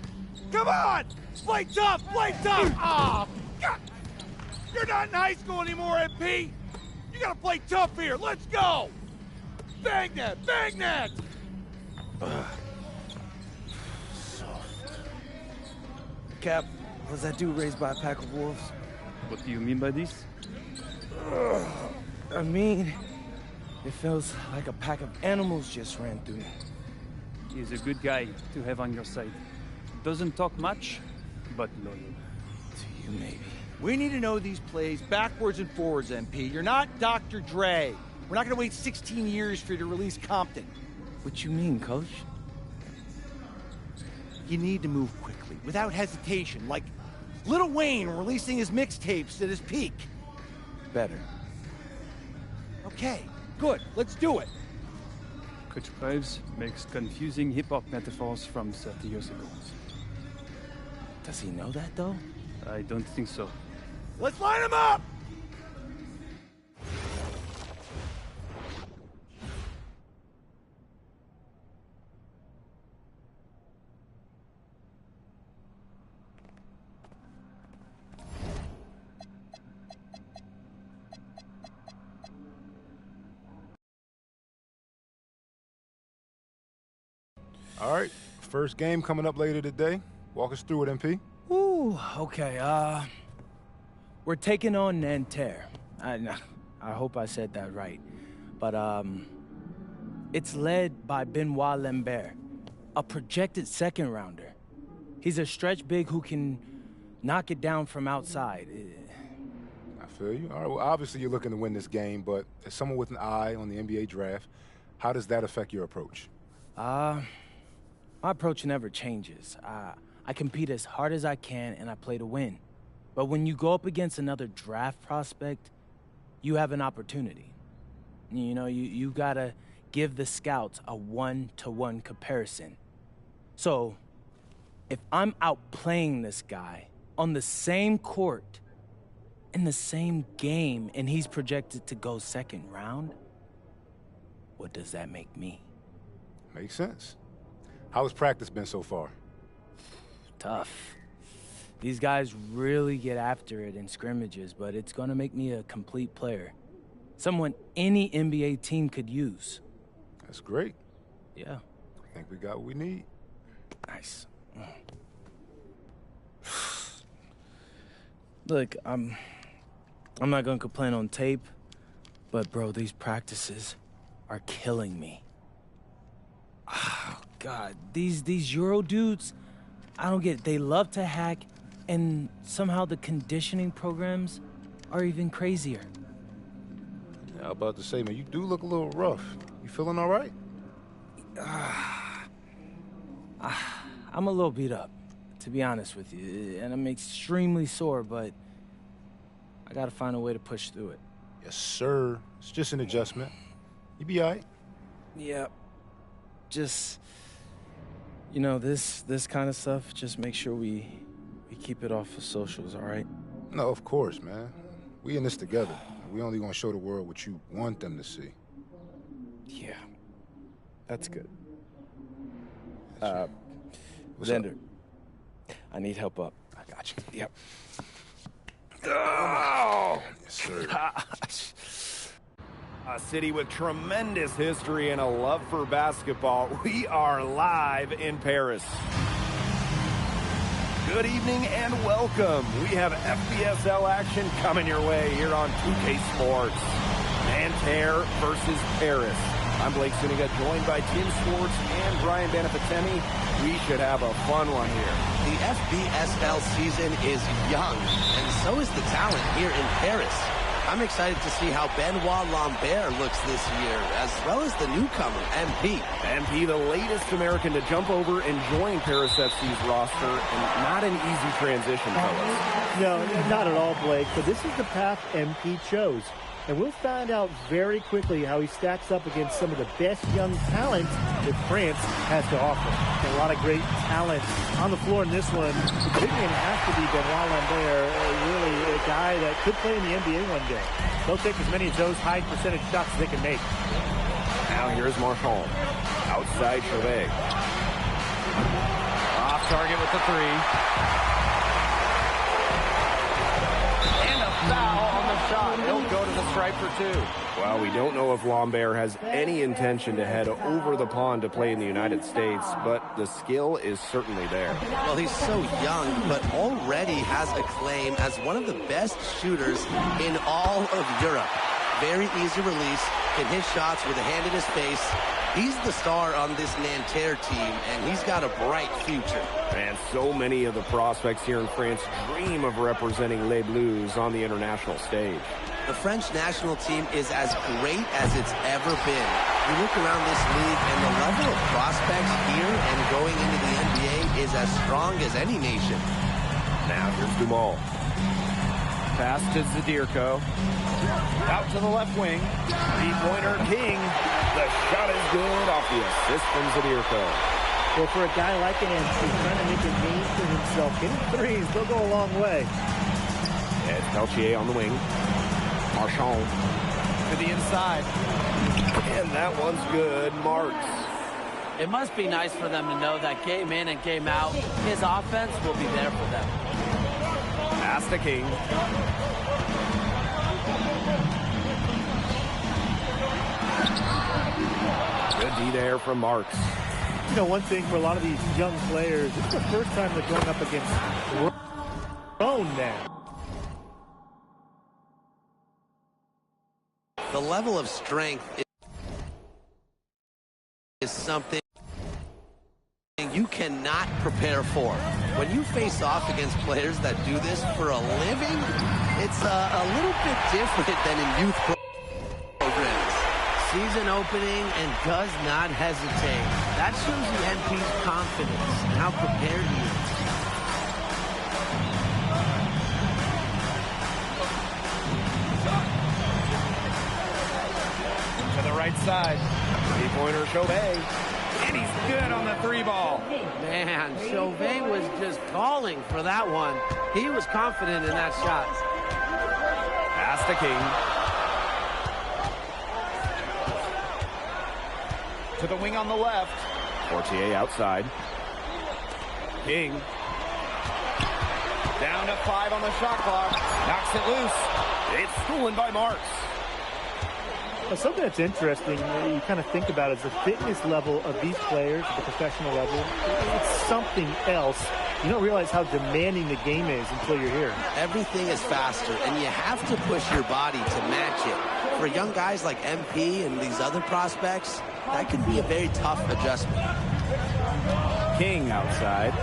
Come on. Play tough. Play tough. Ah, God. You're not in high school anymore, MP. You got to play tough here. Let's go. Bang that. Bang that. Cap, was that dude raised by a pack of wolves? What do you mean by this? I mean, it feels like a pack of animals just ran through me. He's a good guy to have on your side. Doesn't talk much, but loyal. To you, maybe. We need to know these plays backwards and forwards, MP. You're not Dr. Dre. We're not going to wait 16 years for you to release Compton. What you mean, Coach? You need to move quickly, without hesitation, like Lil Wayne releasing his mixtapes at his peak. Better. Okay, good. Let's do it. Coach Graves makes confusing hip-hop metaphors from 30 years ago. Does he know that, though? I don't think so. Let's line him up! All right, first game coming up later today. Walk us through it, MP. Ooh, okay, we're taking on Nanterre. I hope I said that right. But, it's led by Benoit Lambert, a projected second rounder. He's a stretch big who can knock it down from outside. I feel you. All right, well, obviously you're looking to win this game, but as someone with an eye on the NBA draft, how does that affect your approach? My approach never changes. I compete as hard as I can, and I play to win. But when you go up against another draft prospect, you have an opportunity. You know, you gotta give the scouts a one-to-one comparison. So, if I'm outplaying this guy on the same court, in the same game, and he's projected to go second round, what does that make me? Makes sense. How has practice been so far? Tough. These guys really get after it in scrimmages, but it's gonna make me a complete player. Someone any NBA team could use. That's great. Yeah. I think we got what we need. Nice. Look, I'm not gonna complain on tape, but bro, these practices are killing me. Oh, God, these Euro dudes, I don't get it. They love to hack, and somehow the conditioning programs are even crazier. Yeah, I was about to say, man, you do look a little rough. You feeling all right? I'm a little beat up, to be honest with you, and I'm extremely sore, but I gotta find a way to push through it. Yes, sir. It's just an adjustment. You be all right. Yeah. Just, you know, this kind of stuff, just make sure we keep it off of socials, all right? No, of course, man. We in this together. We only gonna show the world what you want them to see. Yeah. That's good. What's Xander, I need help up. I got you. Yep. Oh! Yes, sir. Gosh. A city with tremendous history and a love for basketball. We are live in Paris. Good evening and welcome. We have FBSL action coming your way here on 2K Sports. Nanterre versus Paris. I'm Blake Zuniga, joined by Tim Swartz and Brian Banafitemi. We should have a fun one here. The FBSL season is young, and so is the talent here in Paris. I'm excited to see how Benoit Lambert looks this year, as well as the newcomer, MP. MP, the latest American to jump over and join Paris FC's roster, and not an easy transition, fellas. No, not at all, Blake, but this is the path MP chose. And we'll find out very quickly how he stacks up against some of the best young talent that France has to offer. A lot of great talent on the floor in this one. The big man has to be Benoit Lambert, really a guy that could play in the NBA one day. They'll take as many of those high percentage shots as they can make. Now here's Marchand. Outside Chauvet. Off target with the three. And a foul on the shot. He'll go to the stripe for two. Well, we don't know if Lambert has any intention to head over the pond to play in the United States, but the skill is certainly there. Well, he's so young, but already has a claim as one of the best shooters in all of Europe. Very easy release, can hit shots with a hand in his face. He's the star on this Nanterre team, and he's got a bright future. And so many of the prospects here in France dream of representing Les Bleus on the international stage. The French national team is as great as it's ever been. You look around this league, and the level of prospects here and going into the NBA is as strong as any nation. Now here's Dumal. Pass to Zadirko. Out to the left wing. Three-pointer King. The shot is good off the assist from Zadirko. Well, for a guy like an MP, trying to make a name for himself, hitting threes, they'll go a long way. It's Peltier on the wing. Marchand. To the inside. And that one's good. Marks. It must be nice for them to know that game in and game out, his offense will be there for them. Pass to King. Good D there from Marks. You know, one thing for a lot of these young players, it's the first time they're going up against grown men. The level of strength is something you cannot prepare for. When you face off against players that do this for a living, it's a little bit different than in youth programs. Season opening and does not hesitate. That shows the NP's confidence and how prepared he is. To the right side. Three-pointer Chauvet. And he's good on the three ball. Man, Chauvet was just calling for that one. He was confident in that shot. Pass to King. To the wing on the left. Fortier outside. King. Down to 5 on the shot clock. Knocks it loose. It's stolen by Marks. Well, something that's interesting, you kind of think about is the fitness level of these players at the professional level. It's something else. You don't realize how demanding the game is until you're here. Everything is faster, and you have to push your body to match it. For young guys like MP and these other prospects, that can be a very tough adjustment. King outside.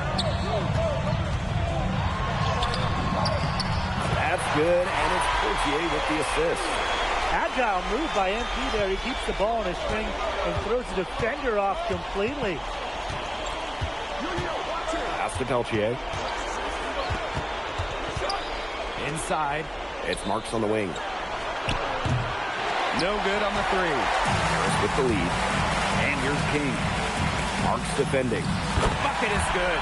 That's good, and it's Fortier with the assist. Agile move by MP there. He keeps the ball in a string and throws the defender off completely. Pass to Peltier. Inside. It's Marks on the wing. No good on the three. Harris with the lead. And here's King. Marks defending. Bucket is good.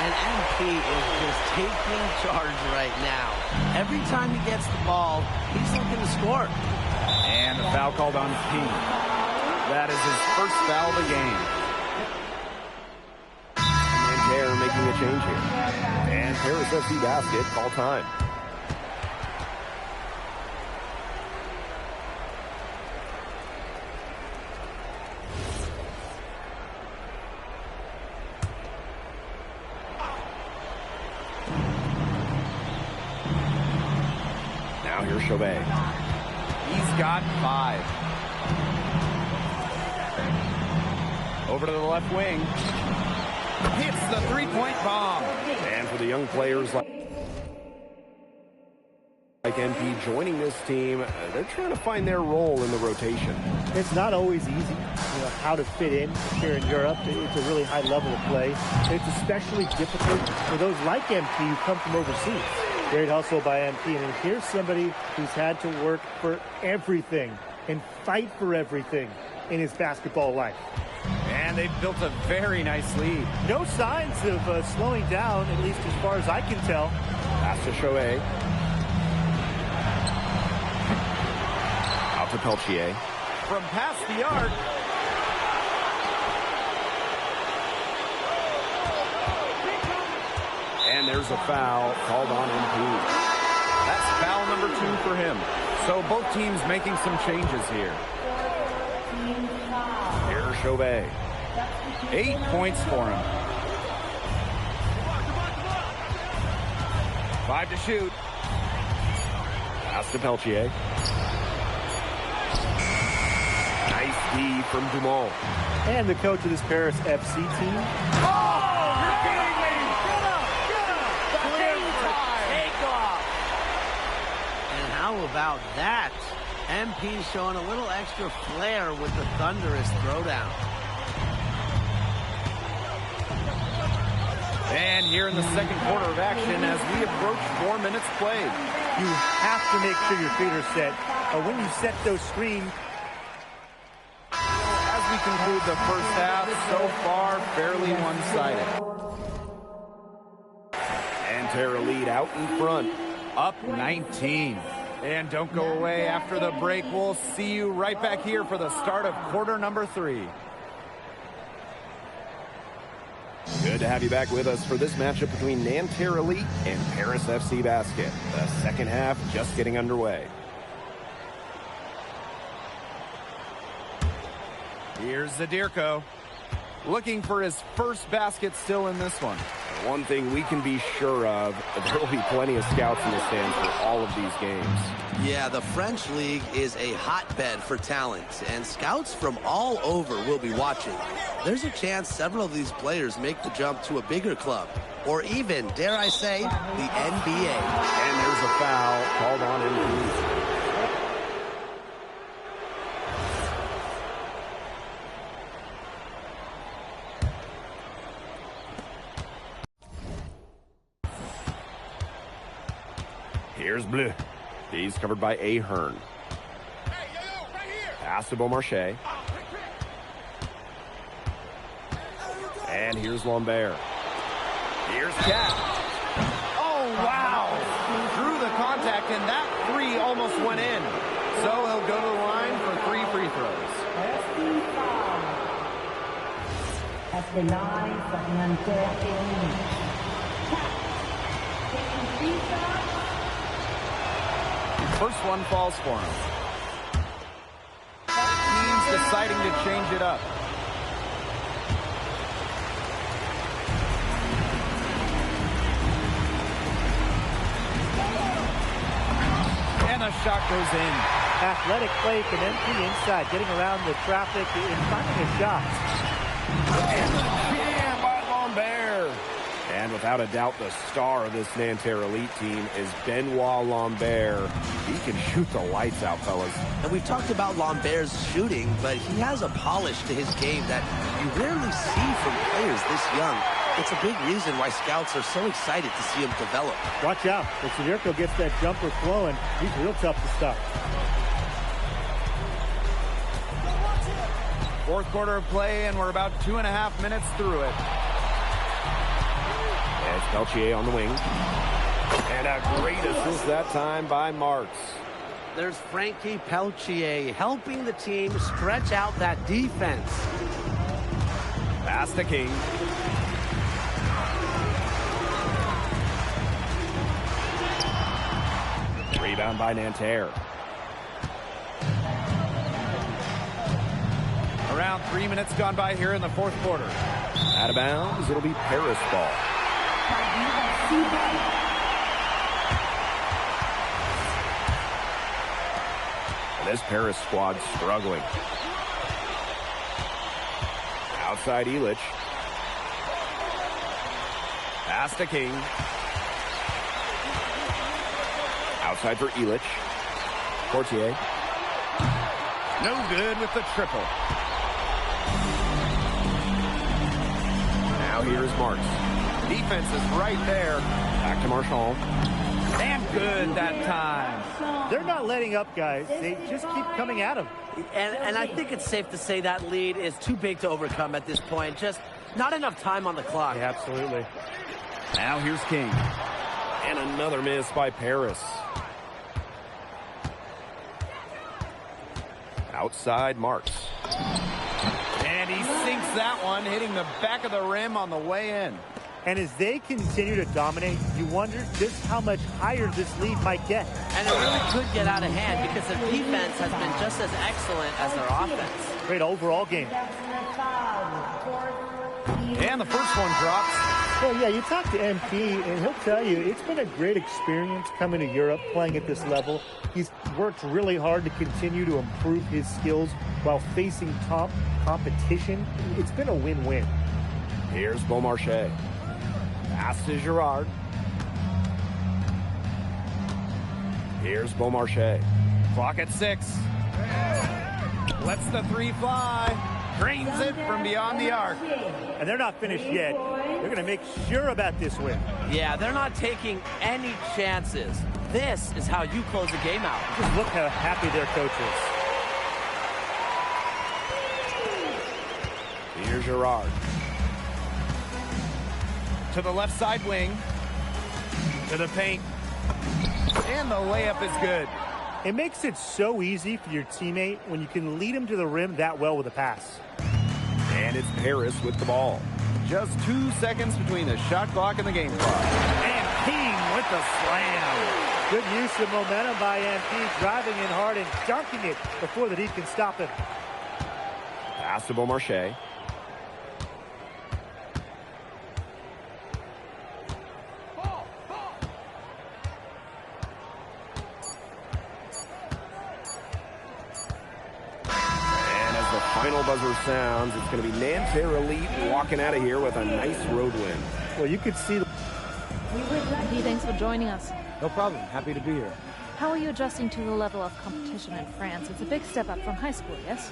And MP is just taking charge right now. Every time he gets the ball, he's looking to score. And a foul called on King. That is his first foul of the game. Nanterre making a change here. And Paris FC basket, call time. Now here's Chauvet. He's got 5. Over to the left wing. Hits the three-point bomb. And for the young players like MP joining this team, they're trying to find their role in the rotation. It's not always easy, how to fit in here in Europe. It's a really high level of play. It's especially difficult for those like MP who come from overseas. Great hustle by MP, and here's somebody who's had to work for everything and fight for everything in his basketball life. And they've built a very nice lead. No signs of slowing down, at least as far as I can tell. Pass to Chauvet. Out to Peltier. From past the arc. And there's a foul called on MP. That's foul number 2 for him. So both teams making some changes here. Here's Chauvet. 8 points for him. 5 to shoot. Pass to Peltier. Nice D from Dumont. And the coach of this Paris FC team. Oh, you're kidding me! Get up! Take off! And how about that? MP showing a little extra flair with the thunderous throwdown. And here in the second quarter of action as we approach 4 minutes played. You have to make sure your feet are set. When you set those screens. As we conclude the first half, so far fairly one-sided. And Terra lead out in front, up 19. And don't go away after the break. We'll see you right back here for the start of quarter number 3. Good to have you back with us for this matchup between Nanterre Elite and Paris FC Basket. The second half just getting underway. Here's Zadirko, looking for his first basket still in this one. One thing we can be sure of, there will be plenty of scouts in the stands for all of these games. Yeah, the French League is a hotbed for talent, and scouts from all over will be watching. There's a chance several of these players make the jump to a bigger club, or even, dare I say, the NBA. And there's a foul called on MP. Here's Bleu. He's covered by Ahern. Pass to Beaumarchais. And here's Lambert. Here's Cat. Oh, wow. Through the contact, and that 3 almost went in. So he'll go to the line for 3 free throws. At the line for Nanterre. First one falls for him. Team's deciding to change it up. And a shot goes in. Athletic play from MP inside, getting around the traffic and finding a shot. And the jam by Lambert. And without a doubt, the star of this Nanterre Elite team is Benoit Lambert. He can shoot the lights out, fellas. And we've talked about Lambert's shooting, but he has a polish to his game that you rarely see from players this young. It's a big reason why scouts are so excited to see him develop. Watch out. If Zadirko gets that jumper flowing, he's real tough to stop. Fourth quarter of play, and we're about 2.5 minutes through it. As Peltier on the wing. And a great assist that time by Marks. There's Frankie Peltier helping the team stretch out that defense. Pass to King. Rebound by Nanterre. Around 3 minutes gone by here in the fourth quarter. Out of bounds, it'll be Paris ball. This Paris squad struggling. Outside Illich. Pass to King. Outside for Illich. Portier. No good with the triple. Now here's Marks. Defense is right there. Back to Marchand. Damn good that time. They're not letting up, guys. They just keep coming at them. And I think it's safe to say that lead is too big to overcome at this point. Just not enough time on the clock. Yeah, absolutely. Now here's King. And another miss by Paris. Outside Marks. And he sinks that one, hitting the back of the rim on the way in. And as they continue to dominate, you wonder just how much higher this lead might get. And it really could get out of hand because their defense has been just as excellent as their offense. Great overall game. And the first one drops. Well, yeah, you talk to MP, and he'll tell you it's been a great experience coming to Europe, playing at this level. He's worked really hard to continue to improve his skills while facing top competition. It's been a win-win. Here's Beaumarchais. Pass to Girard. Here's Beaumarchais. Clock at 6. Lets the three fly. Drains it from beyond the arc. And they're not finished yet. They're going to make sure about this win. Yeah, they're not taking any chances. This is how you close the game out. Just look how happy their coach is. Here's Girard. To the left side wing. To the paint. And the layup is good. It makes it so easy for your teammate when you can lead him to the rim that well with a pass. And it's Paris with the ball. Just 2 seconds between the shot clock and the game clock. And King with the slam. Good use of momentum by MP, driving in hard and dunking it before the D can stop him. Pass to Beaumarchais. Final buzzer sounds. It's going to be Nanterre Elite walking out of here with a nice road win. Well, you could see. MP, thanks for joining us. No problem. Happy to be here. How are you adjusting to the level of competition in France? It's a big step up from high school, yes?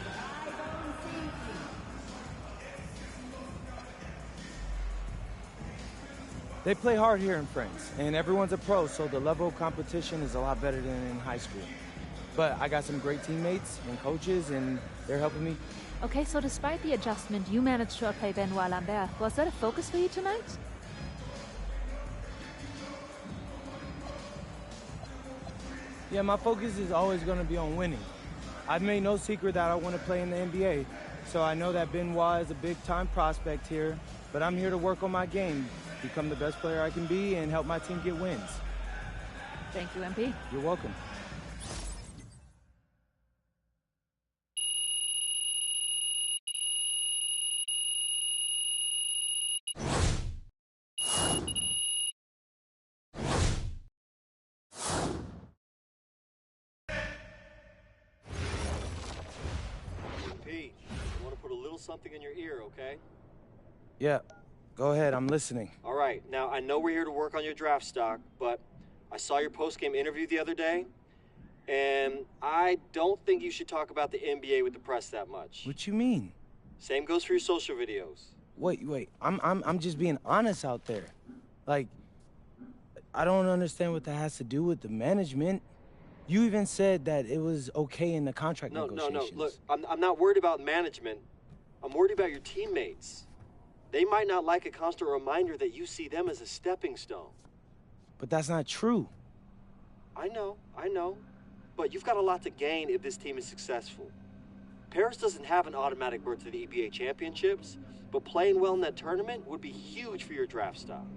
They play hard here in France, and everyone's a pro, so the level of competition is a lot better than in high school. But I got some great teammates and coaches, and they're helping me. Okay, so despite the adjustment, you managed to outplay Benoit Lambert. Was that a focus for you tonight? Yeah, my focus is always going to be on winning. I've made no secret that I want to play in the NBA, so I know that Benoit is a big-time prospect here, but I'm here to work on my game, become the best player I can be, and help my team get wins. Thank you, MP. You're welcome. Something in your ear, okay? Yeah, go ahead, I'm listening. All right, now I know we're here to work on your draft stock, but I saw your post-game interview the other day, and I don't think you should talk about the NBA with the press that much. What you mean? Same goes for your social videos. Wait, I'm just being honest out there. Like, I don't understand what that has to do with the management. You even said that it was okay in the contract negotiations. No, look, I'm not worried about management. I'm worried about your teammates. They might not like a constant reminder that you see them as a stepping stone. But that's not true. I know. But you've got a lot to gain if this team is successful. Paris doesn't have an automatic berth to the EBA championships, but playing well in that tournament would be huge for your draft stock.